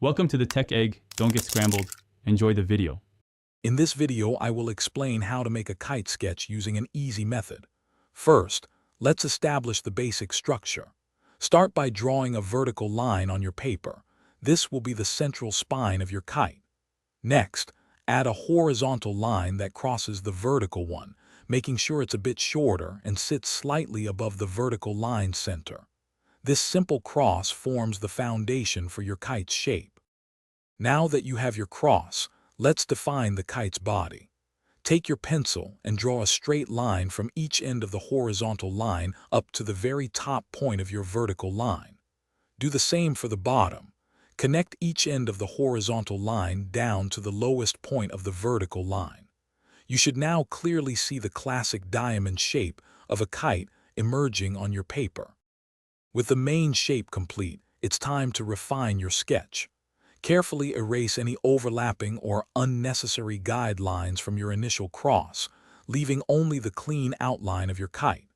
Welcome to the Tech Egg. Don't get scrambled. Enjoy the video. In this video, I will explain how to make a kite sketch using an easy method. First, let's establish the basic structure. Start by drawing a vertical line on your paper. This will be the central spine of your kite. Next, add a horizontal line that crosses the vertical one, making sure it's a bit shorter and sits slightly above the vertical line center. This simple cross forms the foundation for your kite's shape. Now that you have your cross, let's define the kite's body. Take your pencil and draw a straight line from each end of the horizontal line up to the very top point of your vertical line. Do the same for the bottom. Connect each end of the horizontal line down to the lowest point of the vertical line. You should now clearly see the classic diamond shape of a kite emerging on your paper. With the main shape complete, it's time to refine your sketch. Carefully erase any overlapping or unnecessary guidelines from your initial cross, leaving only the clean outline of your kite.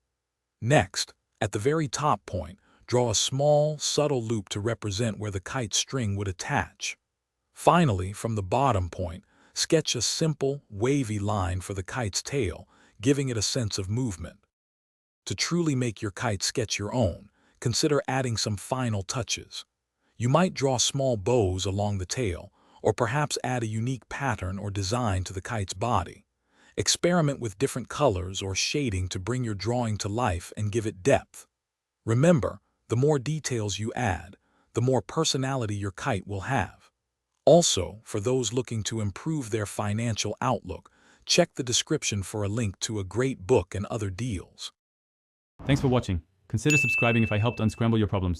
Next, at the very top point, draw a small, subtle loop to represent where the kite string would attach. Finally, from the bottom point, sketch a simple, wavy line for the kite's tail, giving it a sense of movement. To truly make your kite sketch your own, consider adding some final touches. You might draw small bows along the tail, or perhaps add a unique pattern or design to the kite's body. Experiment with different colors or shading to bring your drawing to life and give it depth. Remember, the more details you add, the more personality your kite will have. Also, for those looking to improve their financial outlook, check the description for a link to a great book and other deals. Thanks for watching. Consider subscribing if I helped unscramble your problems.